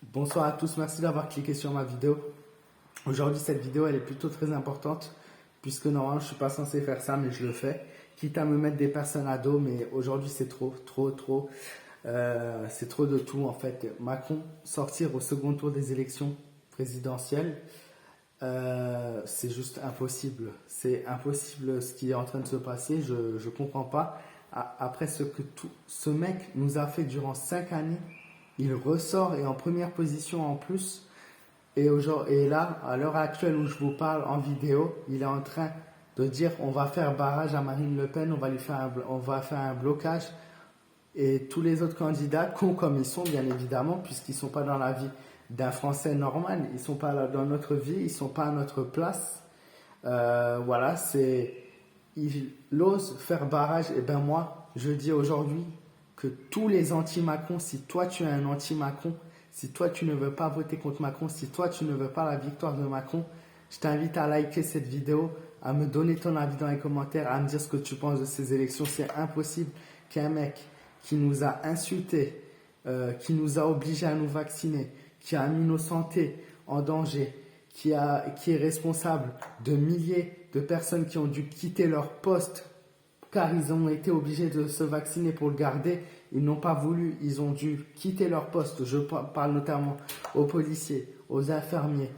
Bonsoir à tous, merci d'avoir cliqué sur ma vidéo. Aujourd'hui, cette vidéo, elle est plutôt très importante, puisque normalement, je ne suis pas censé faire ça, mais je le fais. Quitte à me mettre des personnes à dos, mais aujourd'hui, c'est trop. C'est trop de tout, en fait. Macron, sortir au second tour des élections présidentielles, c'est juste impossible. C'est impossible ce qui est en train de se passer, je ne comprends pas. Après ce que ce mec nous a fait durant 5 années, il ressort et en première position en plus. Et là, à l'heure actuelle où je vous parle en vidéo, il est en train de dire on va faire barrage à Marine Le Pen, on va faire un blocage. Et tous les autres candidats, cons comme ils sont, bien évidemment, puisqu'ils ne sont pas dans la vie d'un Français normal, ils ne sont pas dans notre vie, ils ne sont pas à notre place. Voilà, il ose faire barrage. Et ben moi, je dis aujourd'hui que tous les anti-Macron, si toi tu es un anti-Macron, si toi tu ne veux pas voter contre Macron, si toi tu ne veux pas la victoire de Macron, je t'invite à liker cette vidéo, à me donner ton avis dans les commentaires, à me dire ce que tu penses de ces élections. C'est impossible qu'un mec qui nous a insultés, qui nous a obligés à nous vacciner, qui a mis nos santé en danger, qui est responsable de milliers de personnes qui ont dû quitter leur poste car ils ont été obligés de se vacciner pour le garder. Ils n'ont pas voulu, ils ont dû quitter leur poste. Je parle notamment aux policiers, aux infirmiers,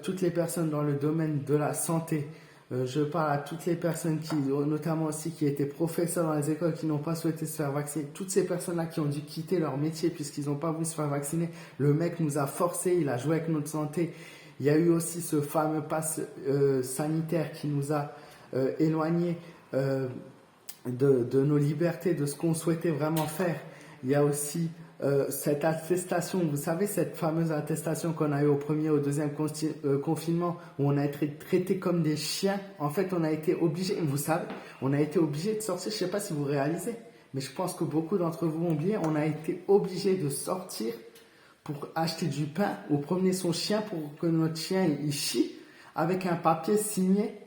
toutes les personnes dans le domaine de la santé. Je parle à toutes les personnes notamment aussi qui étaient professeurs dans les écoles, qui n'ont pas souhaité se faire vacciner. Toutes ces personnes-là qui ont dû quitter leur métier puisqu'ils n'ont pas voulu se faire vacciner. Le mec nous a forcés, il a joué avec notre santé. Il y a eu aussi ce fameux pass sanitaire qui nous a éloignés de nos libertés, de ce qu'on souhaitait vraiment faire. Il y a aussi cette attestation, vous savez, cette fameuse attestation qu'on a eue au premier et au deuxième confinement, où on a été traités comme des chiens. En fait, on a été obligés, vous savez, on a été obligés de sortir, je ne sais pas si vous réalisez, mais je pense que beaucoup d'entre vous ont oublié, on a été obligés de sortir pour acheter du pain ou promener son chien pour que notre chien il chie avec un papier signé.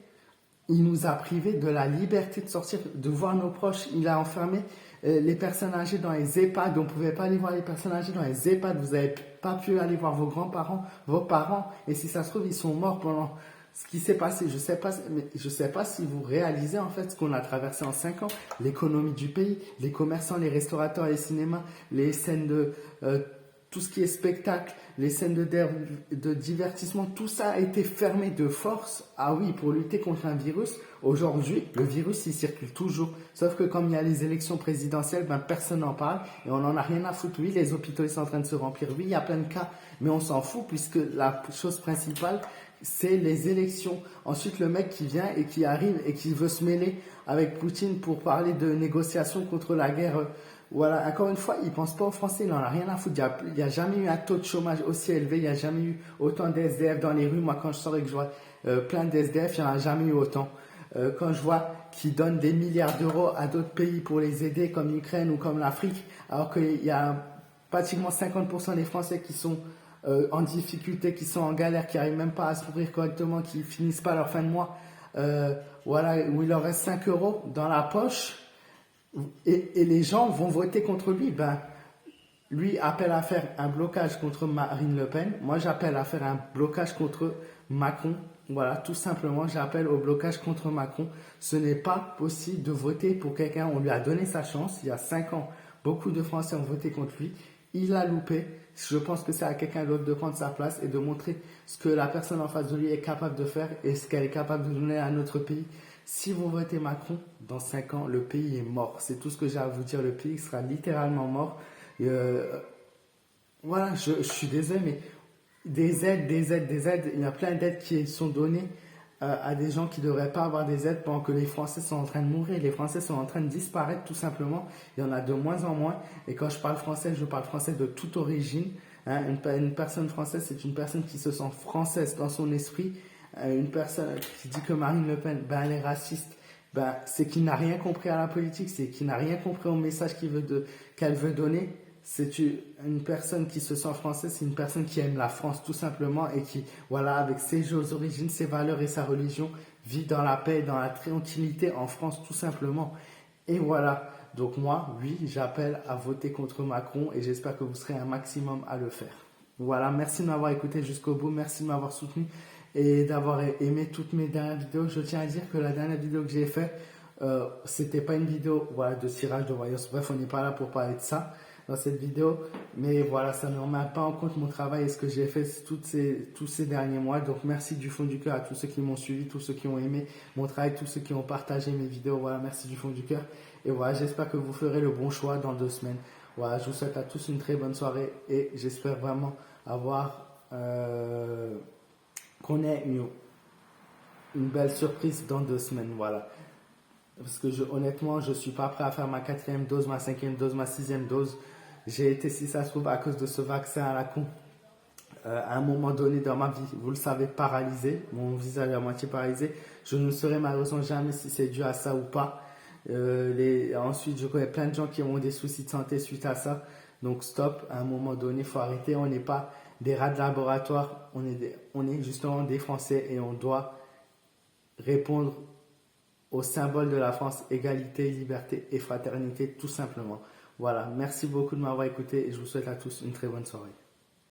Il nous a privés de la liberté de sortir, de voir nos proches. Il a enfermé les personnes âgées dans les EHPAD. On ne pouvait pas aller voir les personnes âgées dans les EHPAD. Vous n'avez pas pu aller voir vos grands-parents, vos parents. Et si ça se trouve, ils sont morts pendant ce qui s'est passé. Je ne sais pas si vous réalisez en fait ce qu'on a traversé en 5 ans. L'économie du pays, les commerçants, les restaurateurs, les cinémas, les scènes de... tout ce qui est spectacle, les scènes de divertissement, tout ça a été fermé de force. Ah oui, pour lutter contre un virus. Aujourd'hui, le virus, il circule toujours. Sauf que comme il y a les élections présidentielles, ben, personne n'en parle et on n'en a rien à foutre. Oui, les hôpitaux ils sont en train de se remplir. Oui, il y a plein de cas, mais on s'en fout puisque la chose principale, c'est les élections. Ensuite, le mec qui vient et qui arrive et qui veut se mêler avec Poutine pour parler de négociations contre la guerre. Voilà, encore une fois, il ne pense pas aux Français, il n'en a rien à foutre. Il n'y a jamais eu un taux de chômage aussi élevé, il n'y a jamais eu autant d'SDF dans les rues. Moi, quand je sors et que je vois plein d'SDF, il n'y en a jamais eu autant. Quand je vois qu'ils donnent des milliards d'euros à d'autres pays pour les aider, comme l'Ukraine ou comme l'Afrique, alors qu'il y a pratiquement 50% des Français qui sont en difficulté, qui sont en galère, qui n'arrivent même pas à se nourrir correctement, qui finissent pas leur fin de mois, voilà, où il leur reste 5 euros dans la poche. Et les gens vont voter contre lui. Ben, lui appelle à faire un blocage contre Marine Le Pen. Moi, j'appelle à faire un blocage contre Macron. Voilà, tout simplement, j'appelle au blocage contre Macron. Ce n'est pas possible de voter pour quelqu'un. On lui a donné sa chance. Il y a 5 ans, beaucoup de Français ont voté contre lui. Il a loupé. Je pense que c'est à quelqu'un d'autre de prendre sa place et de montrer ce que la personne en face de lui est capable de faire et ce qu'elle est capable de donner à notre pays. Si vous votez Macron, dans 5 ans, le pays est mort. C'est tout ce que j'ai à vous dire. Le pays sera littéralement mort. Voilà, je suis désolé, mais des aides. Il y a plein d'aides qui sont données à des gens qui ne devraient pas avoir des aides pendant que les Français sont en train de mourir. Les Français sont en train de disparaître tout simplement. Il y en a de moins en moins. Et quand je parle français, je parle français de toute origine. Hein, une personne française, c'est une personne qui se sent française dans son esprit. Une personne qui dit que Marine Le Pen, ben, elle est raciste, ben, c'est qu'il n'a rien compris à la politique, c'est qu'il n'a rien compris au message qu'elle veut donner. C'est une personne qui se sent française, c'est une personne qui aime la France tout simplement et qui, voilà, avec ses origines, ses valeurs et sa religion, vit dans la paix, dans la tranquillité en France tout simplement. Et voilà, Donc moi, oui, j'appelle à voter contre Macron et j'espère que vous serez un maximum à le faire. Voilà, merci de m'avoir écouté jusqu'au bout, merci de m'avoir soutenu et d'avoir aimé toutes mes dernières vidéos. Je tiens à dire que la dernière vidéo que j'ai faite, c'était pas une vidéo voilà, de tirage de voyance. Bref, on n'est pas là pour parler de ça dans cette vidéo. Mais voilà, ça ne remet pas en compte mon travail et ce que j'ai fait tous ces derniers mois. Donc merci du fond du cœur à tous ceux qui m'ont suivi, tous ceux qui ont aimé mon travail, tous ceux qui ont partagé mes vidéos. Voilà, merci du fond du cœur. Et voilà, j'espère que vous ferez le bon choix dans 2 semaines. Voilà, je vous souhaite à tous une très bonne soirée et j'espère vraiment qu'on ait une belle surprise dans 2 semaines. Voilà. Parce que honnêtement, je ne suis pas prêt à faire ma 4e dose, ma 5e dose, ma 6e dose. J'ai été, si ça se trouve, à cause de ce vaccin à la con, à un moment donné dans ma vie, vous le savez, paralysé, mon visage est à moitié paralysé. Je ne saurais malheureusement jamais si c'est dû à ça ou pas. Ensuite, je connais plein de gens qui ont des soucis de santé suite à ça. Donc stop, à un moment donné, il faut arrêter. On n'est pas des rats de laboratoire, on est justement des Français et on doit répondre au symbole de la France, égalité, liberté et fraternité, tout simplement. Voilà, merci beaucoup de m'avoir écouté et je vous souhaite à tous une très bonne soirée.